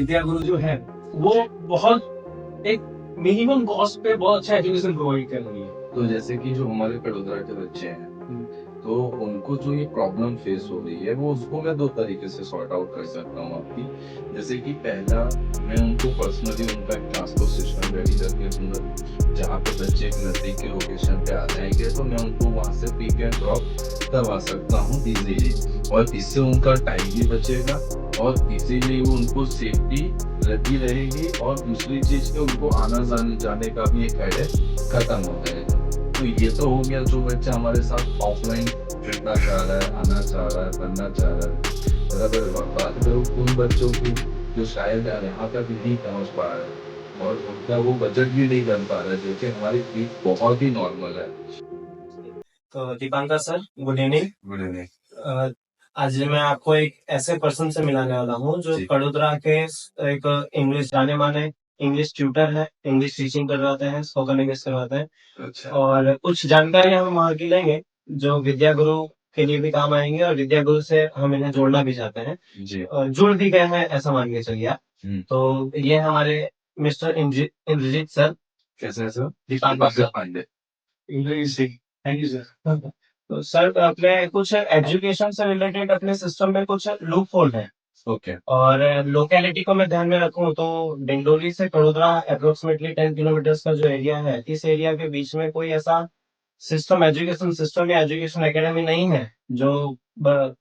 विद्या गुरु जो है वो बहुत एक मिनिमम कॉस्ट पे बहुत अच्छा एजुकेशन प्रोवाइड कर रही है। तो जैसे कि जो हमारे बड़ोदरा के बच्चे हैं, तो उनको जो ये प्रॉब्लम फेस हो रही है, वो उसको मैं 2 तरीके से सॉर्ट आउट कर सकता हूँ आपकी। जैसे कि पहला, मैं उनको पर्सनली उनका एक ट्रांसपोर्ट सिस्टम रेडी करके दूँगा, जहाँ पे बच्चे एक नज़दीक के लोकेशन पे आ जाएँगे, तो मैं उनको वहाँ से पिक एंड ड्रॉप करवा सकता हूँ ईज़िली, और इससे उनका टाइम भी बचेगा और इज़िली वो उनको सेफ्टी लगी रहेगी, और दूसरी चीज़ कि उनको आना-जाने का भी एक हेडेक खत्म हो जाएगा। तो ये तो हो गया जो बच्चा हमारे साथ ऑफलाइन जुड़ना चाह रहा है, आना चाह रहा है, पढ़ना चाह रहा है। बराबर, और बात करूँ उन बच्चों की जो शायद यहाँ तक नहीं पहुँच पा रहे हैं और उनका वो बजट भी नहीं बन पा रहा है, जो कि हमारी फीस बहुत ही नॉर्मल है। तो Dipankar sir, good evening. Good evening. आज मैं आपको एक ऐसे पर्सन से मिलाने वाला हूँ जो जी। बड़ोदरा के एक इंग्लिश जाने माने इंग्लिश ट्यूटर है, इंग्लिश टीचिंग करवाते हैं, स्पोकन इंग्लिश करवाते हैं। अच्छा। और कुछ जानकारी हम वहाँ की लेंगे जो विद्या गुरु के लिए भी काम आएंगे, और विद्या गुरु से हम इन्हें जोड़ना भी चाहते हैं, जी। और जुड़ भी गए हैं ऐसा मान के चलिए आप। हुँ। तो ये हमारे मिस्टर इंद्रजीत सर। कैसे हैं sir? Dipankar sir. Pandey. English Singh. Thank you sir. तो सर अपने कुछ एजुकेशन से रिलेटेड अपने सिस्टम में कुछ लूप होल है, ओके। और लोकेलिटी को मैं ध्यान में रखूं तो डिंडोली से बड़ोदरा अप्रोक्सीमेटली 10 किलोमीटर का जो एरिया है, इस एरिया के बीच में कोई ऐसा एजुकेशन सिस्टम या एजुकेशन एकेडमी नहीं है जो ब,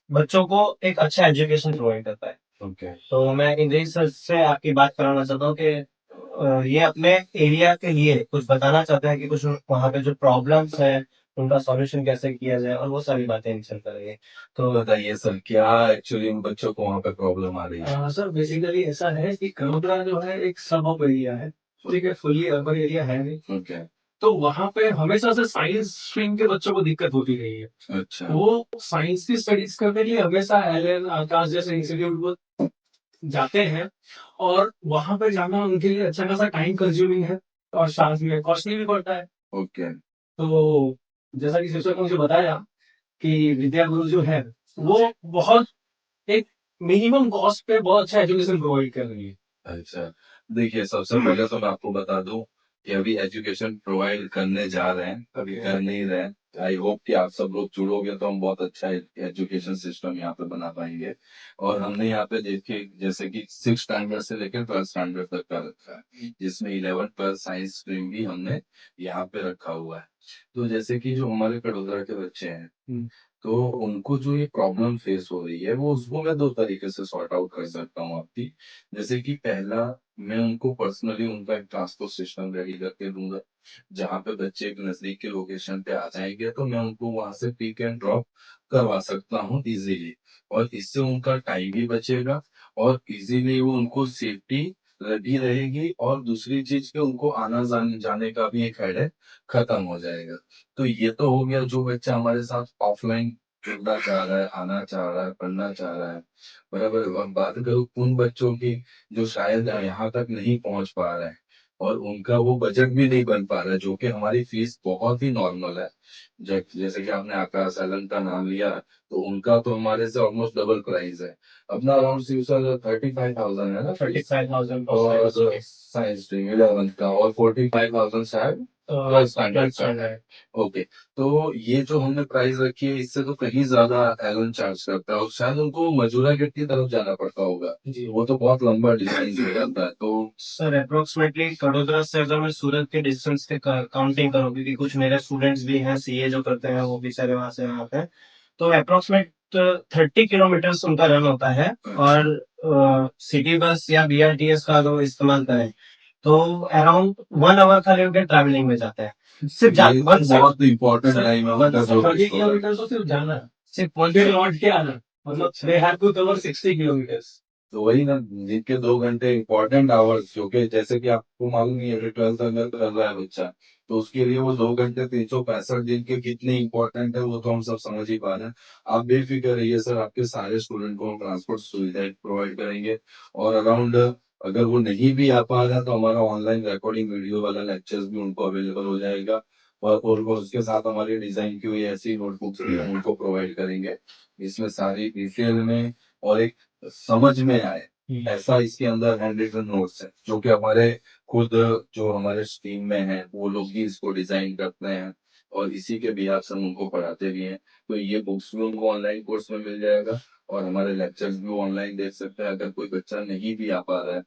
बच्चों को एक अच्छा एजुकेशन प्रोवाइड करता है। ओके। तो मैं इंद्रित सर से आपकी बात कराना चाहता हूँ कि ये अपने एरिया के लिए कुछ बताना चाहते हैं कि कुछ वहाँ पे जो प्रॉब्लम्स है उनका सॉल्यूशन कैसे किया जाए, और वो सारी बातें इनसे करेंगे। तो बताइए सर, क्या एक्चुअली इन बच्चों को वहाँ पे प्रॉब्लम आ रही है? सर बेसिकली ऐसा है कि करोदरा जो है एक सब एरिया है, ठीक है, फुल्ली अर्बन एरिया है नहीं। ओके। तो वहाँ पे हमेशा से साइंस स्ट्रीम के बच्चों को दिक्कत होती रही है। अच्छा। वो साइंस की स्टडीज करने के लिए हमेशा एलन आकाश जैसे इंस्टीट्यूट को जाते हैं, और वहां पे जाना उनके लिए अच्छा खासा टाइम कंज्यूमिंग है, और साथ में कॉस्टली भी पड़ता है। ओके। तो जैसा कि शिक्षक ने मुझे बताया कि विद्या गुरु जो है वो बहुत एक मिनिमम कॉस्ट पे बहुत अच्छा एजुकेशन प्रोवाइड कर रही है। अच्छा। देखिए, सबसे पहले तो मैं आपको बता दूँ कि अभी एजुकेशन प्रोवाइड करने जा रहे हैं, अभी कर नहीं रहे हैं। आई होप कि आप सब लोग जुड़ोगे तो हम बहुत अच्छा एजुकेशन सिस्टम यहाँ पे बना पाएँगे। और हमने यहाँ पे देखिए जैसे कि 6 स्टैंडर्ड से लेकर 12th स्टैंडर्ड तक का रखा है, जिसमें 11 12 साइंस स्ट्रीम भी हमने यहाँ पे रखा हुआ है। तो जैसे कि जो हमारे बड़ोदरा के बच्चे हैं, तो उनको जो ये प्रॉब्लम फेस हो रही है, वो उसको मैं 2 तरीके से सॉर्ट आउट कर सकता हूँ आपकी। जैसे कि पहला, मैं उनको पर्सनली उनका एक ट्रांसपोर्ट सिस्टम रेडी करके दूँगा, जहाँ पे बच्चे एक नज़दीक के लोकेशन पे आ जाएँगे, तो मैं उनको वहाँ से पिक एंड ड्रॉप करवा सकता हूँ ईज़िली, और इससे उनका टाइम भी बचेगा और ईज़िली वो उनको सेफ्टी लगी रहेगी, और दूसरी चीज़ कि उनको आना-जाने का भी एक हेडेक खत्म हो जाएगा। तो ये तो हो गया जो बच्चा हमारे साथ ऑफलाइन जुड़ना चाह रहा है, आना चाह रहा है, पढ़ना चाह रहा है। बराबर, अब बात करूँ उन बच्चों की जो शायद यहाँ तक नहीं पहुँच पा रहे हैं और उनका वो बजट भी नहीं बन पा रहा है, जो कि हमारी फीस बहुत ही नॉर्मल है। जैसे कि आपने आकाश एलन का नाम लिया, तो उनका तो हमारे से ऑलमोस्ट डबल प्राइस है। अपना अराउंड सर 35,000 है ना, 35,000 और साइंस स्ट्रीम 11 का, और 45,000 शायद स्टैंडर्ड का। ओके। तो ये जो हमने प्राइस रखी है, इससे तो कहीं ज्यादा एलन चार्ज करता है, और शायद उनको मजूरा गेट की तरफ जाना पड़ता होगा जी, वो तो बहुत लंबा डिस्टेंस हो जाता है। तो सर अप्रोक्सीमेटली वडोदरा से अगर मैं सूरत के डिस्टेंस के काउंटिंग करूँ, क्योंकि कुछ मेरे स्टूडेंट्स भी हैं सीए जो करते हैं, वो भी सारे वहां से वहां पे, तो अप्रोक्सीमेट 30 किलोमीटर उनका रन होता है। और सिटी बस या बीआरटीएस का अगर वो इस्तेमाल करें तो अराउंड 1 आवर खाली उनके ट्रैवलिंग में जाता है, सिर्फ बहुत इम्पोर्टेंट टाइम है उनका जो 30 किलोमीटर तो सिर्फ जाना है, सिर्फ पहुंचे लौट के आना, मतलब they have to cover 60 kilometre. तो वही ना, दिन के 2 घंटे इम्पोर्टेंट आवर्स, क्योंकि जैसे कि आपको मालूम ही है 12th अगर कर रहा है बच्चा, तो उसके लिए वो 2 घंटे 365 दिन के कितने इम्पोर्टेंट है, वो तो हम सब समझ ही पा रहे हैं। आप बेफिक्र रहिए सर, आपके सारे स्टूडेंट को हम ट्रांसपोर्ट सुविधाएं प्रोवाइड करेंगे, और अराउंड अगर वो नहीं भी आ पा रहा तो हमारा ऑनलाइन रिकॉर्डिंग वीडियो वाला लेक्चर्स भी उनको अवेलेबल हो जाएगा, और उसके साथ हमारी डिजाइन की हुई ऐसी नोटबुक्स भी हम उनको प्रोवाइड करेंगे, इसमें सारी डिटेल में और एक समझ में आए ऐसा इसके अंदर हैंड रिटन नोट्स है जो कि हमारे खुद जो हमारे स्ट्रीम में है वो लोग ही इसको डिजाइन करते हैं और इसी के बिहार से हम उनको पढ़ाते भी हैं। तो ये बुक्स भी उनको ऑनलाइन कोर्स में मिल जाएगा और हमारे लेक्चर्स भी ऑनलाइन देख सकते हैं। अगर कोई बच्चा नहीं भी आ पा रहा है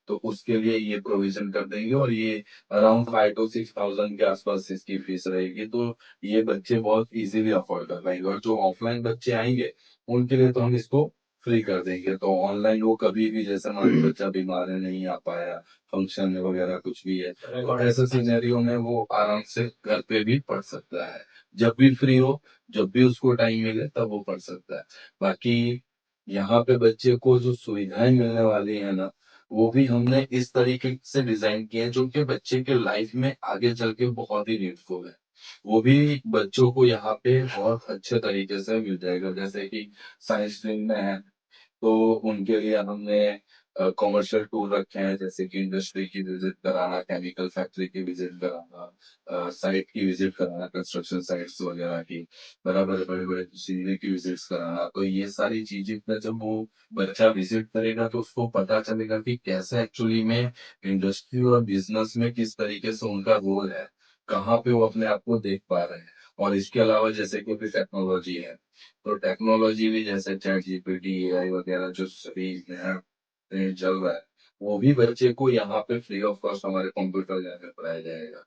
तो उसके लिए ये प्रोविजन कर देंगे और ये अराउंड 5 to 6 thousand के आसपास इसकी फीस रहेगी। तो ये बच्चे बहुत इजीली अफोर्ड कर पाएंगे और जो ऑफलाइन बच्चे आएंगे उनके लिए तो हम इसको फ्री कर देंगे। तो ऑनलाइन वो कभी भी जैसे मान लो बच्चा बीमार है नहीं आ पाया, फंक्शन में वगैरह कुछ भी है, तो ऐसे सिनेरियो में वो आराम से घर पे भी पढ़ सकता है। जब भी फ्री हो, जब भी उसको टाइम मिले तब वो पढ़ सकता है। बाकी यहाँ पे बच्चे को जो सुविधाएं मिलने वाली है ना, वो भी हमने इस तरीके से डिजाइन किए हैं जो कि बच्चे के लाइफ में आगे चल के बहुत ही यूजफुल है। वो भी बच्चों को यहाँ पे बहुत अच्छे तरीके से मिल जाएगा। जैसे कि साइंस स्ट्रीम में है तो उनके लिए हमने कॉमर्शियल टूर रखे हैं, जैसे कि इंडस्ट्री की विजिट कराना, केमिकल फैक्ट्री की विजिट कराना, साइट की विजिट कराना, कंस्ट्रक्शन साइट्स वगैरह की, बराबर बड़े बड़े मशीनरी की विजिट कराना। तो ये सारी चीजें पे जब वो बच्चा विजिट करेगा तो उसको पता चलेगा कि कैसे एक्चुअली में इंडस्ट्री और बिजनेस में किस तरीके से उनका रोल है, कहाँ पे वो अपने आप को देख पा रहे हैं। और इसके अलावा जैसे कि भी टेक्नोलॉजी है, तो टेक्नोलॉजी भी जैसे चैट जीपीटी, एआई वगैरह जो सभी नया ट्रेंड चल रहा है, वो भी बच्चे को यहाँ पे फ्री ऑफ कॉस्ट हमारे कंप्यूटर लैब में पढ़ाया जाएगा।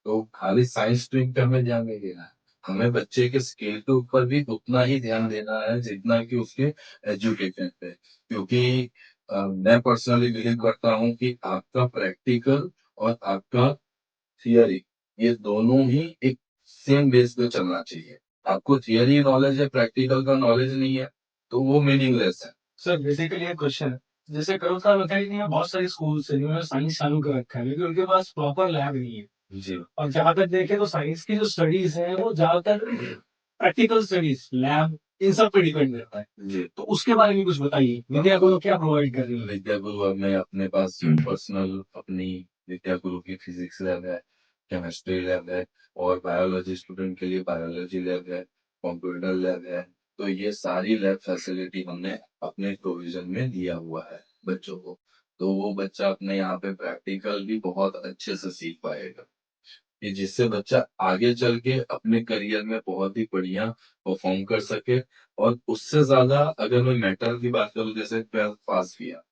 तो खाली साइंस स्ट्रीम पे हमें ध्यान नहीं देना है, हमें बच्चे के स्किल के ऊपर भी उतना ही ध्यान देना है जितना कि उसके एजुकेशन पे। क्योंकि मैं पर्सनली बिलीव करता हूँ कि आपका प्रैक्टिकल और आपका थियरी, ये दोनों ही एक सेम बेस पे चलना चाहिए। आपको थियरी नॉलेज है, प्रैक्टिकल का नॉलेज नहीं है, तो वो मीनिंगलेस है। सर बेसिकली एक क्वेश्चन है, जैसे करो साहब बताइए नहीं, बहुत सारे स्कूल है जिन्होंने साइंस चालू कर रखा है लेकिन उनके पास प्रॉपर लैब नहीं है। जी और जहां तक देखें तो साइंस की जो स्टडीज है वो ज्यादातर प्रैक्टिकल स्टडीज लैब इन सब पे डिपेंड करता है। जी। तो उसके बारे में कुछ बताइए, विद्या को क्या प्रोवाइड कर रही है? विद्या गुरु में अपने पास पर्सनल अपनी विद्या गुरु की फिजिक्स लैब है, केमिस्ट्री लैब है, और बायोलॉजी स्टूडेंट के लिए बायोलॉजी लैब है, कंप्यूटर लैब है। तो ये सारी लैब फैसिलिटी हमने अपने प्रोविजन में दिया हुआ है बच्चों को। तो वो बच्चा अपने यहाँ पे प्रैक्टिकल भी बहुत अच्छे से सीख पाएगा कि जिससे बच्चा आगे चल के अपने करियर में बहुत ही बढ़िया परफॉर्म कर सके। और उससे ज्यादा अगर मैं मैटर की बात करूँ, जैसे ट्वेल्थ पास किया,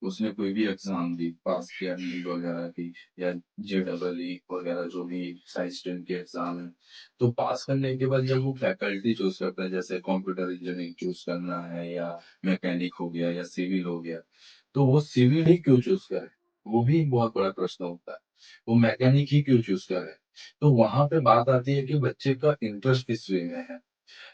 उसने कोई भी एग्जाम दी, पास किया नीट वगैरह की या JEE वगैरह जो भी साइंस स्ट्रीम के एग्जाम है, तो पास करने के बाद जब वो फैकल्टी चूज करता है, जैसे कंप्यूटर इंजीनियरिंग चूज करना है या मैकेनिक हो गया या सिविल हो गया, तो वो सिविल ही क्यों चूज करे, वो भी एक बहुत बड़ा प्रश्न होता है। वो मैकेनिक ही क्यों चूज करे। तो वहां पे बात आती है कि बच्चे का इंटरेस्ट किस वे में है।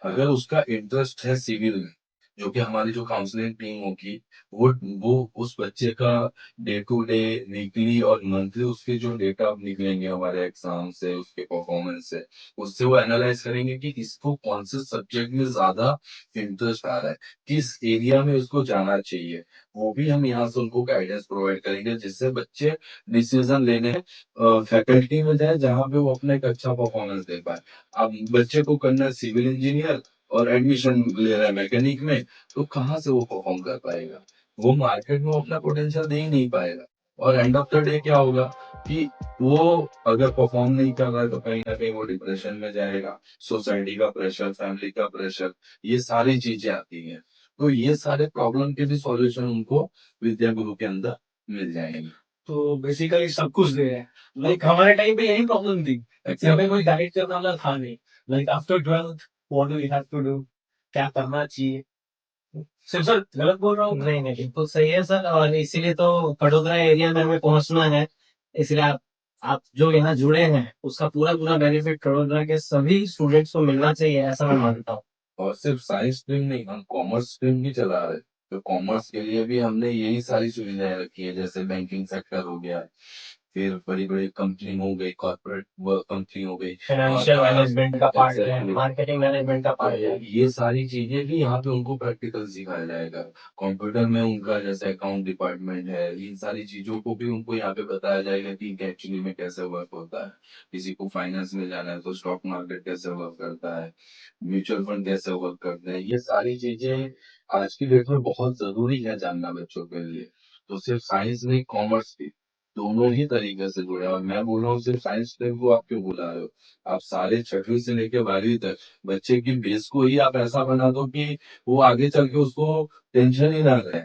अगर उसका इंटरेस्ट है सिविल में, जो कि हमारी जो काउंसलिंग टीम होगी, वो उस बच्चे का डे टू डे, वीकली और मंथली उसके जो डेटा निकलेंगे हमारे एग्जाम से, उसके परफॉर्मेंस से, उससे वो एनालाइज करेंगे कि इसको कौन से सब्जेक्ट में ज्यादा इंटरेस्ट आ रहा है, किस एरिया में उसको जाना चाहिए। वो भी हम यहाँ से उनको गाइडेंस प्रोवाइड करेंगे जिससे बच्चे डिसीजन लेने फैकल्टी में जाए जहाँ पे वो अपना एक अच्छा परफॉर्मेंस दे पाए। अब बच्चे को करना है सिविल इंजीनियर और एडमिशन ले रहा है मैकेनिक में, तो कहाँ से वो परफॉर्म कर पाएगा। वो मार्केट में अपना पोटेंशियल दे ही नहीं पाएगा। और एंड ऑफ द डे क्या होगा कि वो अगर परफॉर्म नहीं कर रहा है तो कहीं ना कहीं वो डिप्रेशन में जाएगा। सोसाइटी का प्रेशर, फैमिली का प्रेशर, ये सारी चीजें आती हैं। तो ये सारे प्रॉब्लम के भी सॉल्यूशन उनको विद्या गुरु के अंदर मिल जाएंगे। तो बेसिकली सब कुछ दे रहे हैं। लाइक हमारे टाइम पे यही प्रॉब्लम थी कि हमें कोई गाइड करने वाला था नहीं। Like after 12th what do we have to do, क्या करना चाहिए। सिर्फ सर गलत बोल रहा हूँ? नहीं नहीं बिल्कुल सही है सर, और इसीलिए तो वडोदरा एरिया में हमें पहुंचना है। इसलिए आप जो यहाँ जुड़े हैं उसका पूरा पूरा बेनिफिट वडोदरा के सभी स्टूडेंट्स को मिलना चाहिए, ऐसा मैं मानता हूँ। और सिर्फ साइंस स्ट्रीम नहीं, हम कॉमर्स स्ट्रीम भी चला रहे हैं। तो कॉमर्स के लिए भी हमने यही सारी सुविधाएं रखी है, जैसे बैंकिंग सेक्टर हो गया, फिर बड़ी बड़ी कंपनी हो गई, कॉर्पोरेट कंपनी हो गई, फाइनेंशियल मैनेजमेंट का पार्ट है, एग्जैक्टली। मार्केटिंग मैनेजमेंट का पार्ट है। ये सारी चीजें भी यहाँ पे उनको प्रैक्टिकल सिखाया जाएगा। कंप्यूटर में उनका जैसे अकाउंट डिपार्टमेंट है, इन सारी चीजों को भी उनको यहाँ पे बताया जाएगा कि एक्चुअली में कैसे वर्क होता है। किसी को फाइनेंस में जाना है तो स्टॉक मार्केट कैसे वर्क करता है, म्यूचुअल फंड कैसे वर्क करते हैं, ये सारी चीजें आज की डेट में बहुत जरूरी है जानना बच्चों के लिए। तो सिर्फ साइंस नहीं, कॉमर्स भी, दोनों ही तरीके से जुड़े हैं। और मैं बोल रहा हूँ सिर्फ साइंस स्ट्रीम को आप क्यों बुला रहे हो, आप सारे 6वीं से लेके 12वीं तक बच्चे की बेस को ही आप ऐसा बना दो कि वो आगे चल के उसको टेंशन ही ना रहे।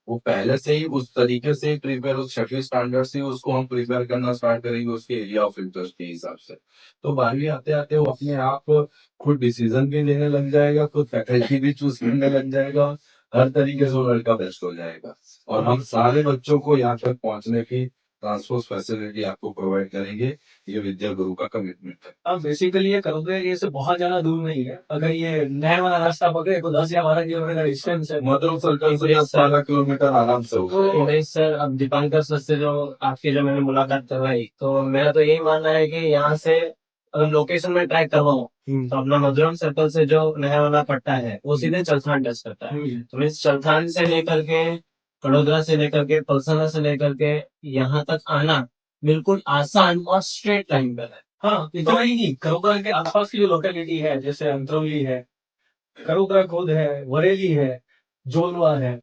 वो पहले से ही उस तरीके से प्रिपेयर, उस 6वीं स्टैंडर्ड से उसको हम प्रिपेयर करना स्टार्ट करेंगे उसके एरिया ऑफ इंटरेस्ट के हिसाब से। तो 12वीं आते आते वो अपने आप खुद डिसीजन भी लेने लग जाएगा, खुद फैकल्टी भी चूज करने लग जाएगा, हर तरीके से वो लड़का बेस्ट हो जाएगा। और हम सारे बच्चों को यहाँ तक पहुंचने की ट्रांसपोर्ट फैसिलिटी आपको प्रोवाइड करेंगे। ये विद्या गुरु का कमिटमेंट है। अब बेसिकली ये करोगे, ये से बहुत ज्यादा दूर नहीं है। अगर ये नया वाला रास्ता पकड़े तो 10 या 12 किलोमीटर का डिस्टेंस है। मधुर सर्कल से 10-12 किलोमीटर आराम से हो जाएगा। तो सर, अब दीपांकर सर से जो आपकी जो मैंने मुलाकात करवाई, तो मेरा तो यही मानना है कि यहाँ से अगर लोकेशन में ट्रैक करवाऊँ तो अपना मधुरम सर्कल से जो नया वाला पट्टा है वो सीधे चलथान टच करता है। तो इस चलथान से लेकर के, वडोदरा से लेकर के, पलसाना से लेकर के यहाँ तक आना बिल्कुल आसान और स्ट्रेट लाइन पर है। हाँ, इतना ही नहीं, करोगा के आसपास की जो लोकेलिटी है, जैसे अंतरौली है, करोगा खुद है, वरेली है, जोलवा है,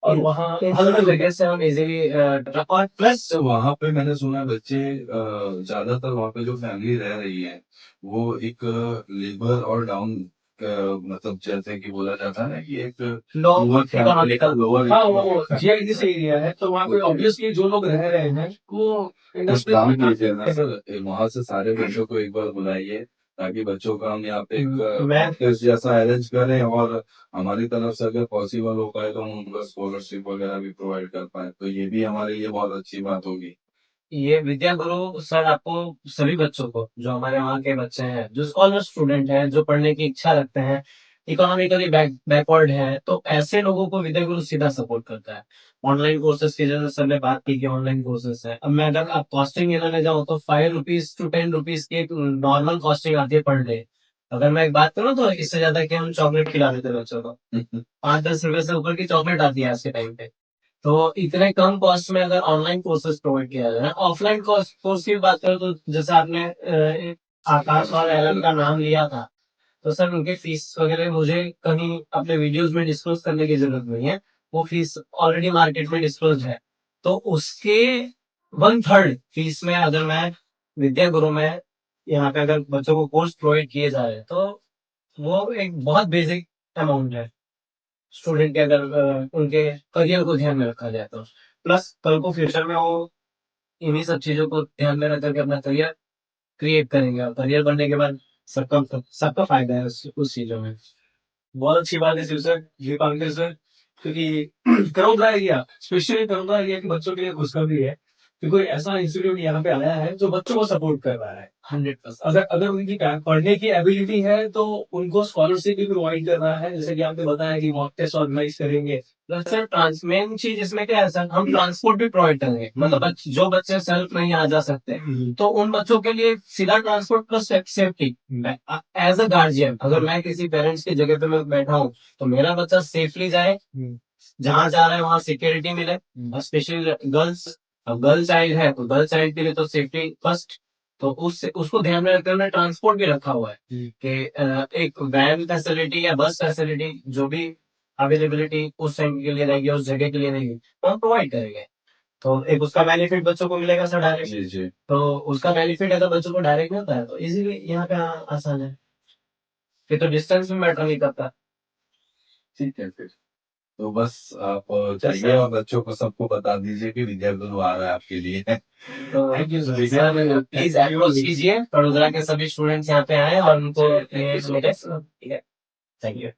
और वहाँ अलग जगह से हम इजीली और प्लस तो वहां पे मैंने सुना है बच्चे ज्यादातर वहां पे जो फैमिली रह रही है वो एक लेबर और डाउन, मतलब जैसे कि बोला जाता है ना कि एक लोअर फैमिली का लोअर, हाँ वो जीआईडीसी से एरिया है, तो वहाँ पे ऑब्वियसली जो लोग रह रहे हैं वो कुछ इंडस्ट्री काम कीजिए ना सर, वहां से सारे बच्चों को एक बार बुलाइए ताकि बच्चों का हम यहाँ पे मैं एक जैसा अरेंज करें, और हमारी तरफ से अगर पॉसिबल हो पाए तो हम उनको स्कॉलरशिप वगैरह भी प्रोवाइड कर पाए, तो ये भी हमारे लिए बहुत अच्छी बात होगी। ये विद्या गुरु सर आपको सभी बच्चों को, जो हमारे वहाँ के बच्चे हैं, जो स्कॉलर स्टूडेंट हैं, जो पढ़ने की इच्छा रखते हैं, इकोनॉमिकली बैकवर्ड है, तो ऐसे लोगों को विद्या गुरु सीधा सपोर्ट करता है। ऑनलाइन कोर्सेज की जैसे सर ने बात की कि ऑनलाइन कोर्सेज है, अब मैं अगर आप कॉस्टिंग लेने जाऊँ तो 5 रुपीज to 10 रुपीज की एक नॉर्मल कॉस्टिंग आती है पर डे। अगर मैं एक बात करूँ तो इससे ज्यादा कि हम चॉकलेट खिला देते हैं बच्चों को, 5-10 रुपए से ऊपर की चॉकलेट आती है आज के टाइम पे। तो इतने कम कॉस्ट में अगर ऑनलाइन कोर्सेज प्रोवाइड किया जाए, ऑफलाइन कोर्स की बात करें तो जैसे आपने आकाश और एलन का नाम लिया था, तो सर उनके फीस वगैरह मुझे कहीं अपने वीडियोस में डिस्क्लोज करने की जरूरत नहीं है। वो फीस ऑलरेडी मार्केट में डिस्क्लोज है। तो उसके 1/3 फीस में अगर मैं विद्या गुरु में यहाँ पे अगर बच्चों को कोर्स प्रोवाइड किए जा रहे हैं, तो वो एक बहुत बेसिक अमाउंट है स्टूडेंट के, अगर उनके करियर को ध्यान में रखा जाए तो। प्लस कल को फ्यूचर में वो इन्हीं सब चीजों को ध्यान में रख करके अपना करियर क्रिएट करेंगे, और करियर बनने के बाद सबका फायदा है उस चीजों में। बहुत अच्छी बात है शिव सर, दीपांकर सर, क्योंकि करोगा एरिया, स्पेशली करोगा एरिया के बच्चों के लिए खुशखबरी है कि कोई ऐसा इंस्टीट्यूट यहाँ पे आया है जो बच्चों को सपोर्ट कर रहा है। 100%। अगर अगर उनकी पढ़ने की एबिलिटी है तो उनको स्कॉलरशिप भी प्रोवाइड कर रहा है, जैसे कि आपने बताया कि मॉक टेस्ट ऑर्गेनाइज करेंगे। प्लस सर मेन चीज इसमें क्या है सर, हम ट्रांसपोर्ट भी प्रोवाइड करेंगे। मतलब जो बच्चे सेल्फ नहीं आ जा सकते, तो उन बच्चों के लिए सीधा transport plus safety. As a guardian अगर मैं किसी पेरेंट्स की जगह पे मैं बैठा हूँ, तो मेरा बच्चा सेफली जाए, जहाँ जा रहा है वहाँ सिक्योरिटी मिले, स्पेशली गर्ल्स। अब गर्ल चाइल्ड है तो गर्ल चाइल्ड के लिए तो सेफ्टी फर्स्ट। तो उसको ध्यान में रखकर हमने ट्रांसपोर्ट भी रखा हुआ है कि एक वैन फैसिलिटी या बस फैसिलिटी जो भी अवेलेबिलिटी उस टाइम के लिए रहेगी, उस जगह के लिए रहेगी, तो हम प्रोवाइड करेंगे। तो एक उसका बेनिफिट बच्चों को मिलेगा सर डायरेक्ट। जी जी, तो उसका बेनिफिट अगर बच्चों को डायरेक्ट मिलता है तो इजीली यहाँ पे आसान है, फिर तो डिस्टेंस भी मैटर नहीं करता। ठीक है फिर। तो बस आप जाइए और बच्चों को सबको बता दीजिए कि विद्या गुरु आ रहा है आपके लिए। तो thank you sir. Sir please approach कीजिए, वडोदरा के सभी स्टूडेंट्स यहाँ पे आए और उनको ये मिले। ठीक है, थैंक यू।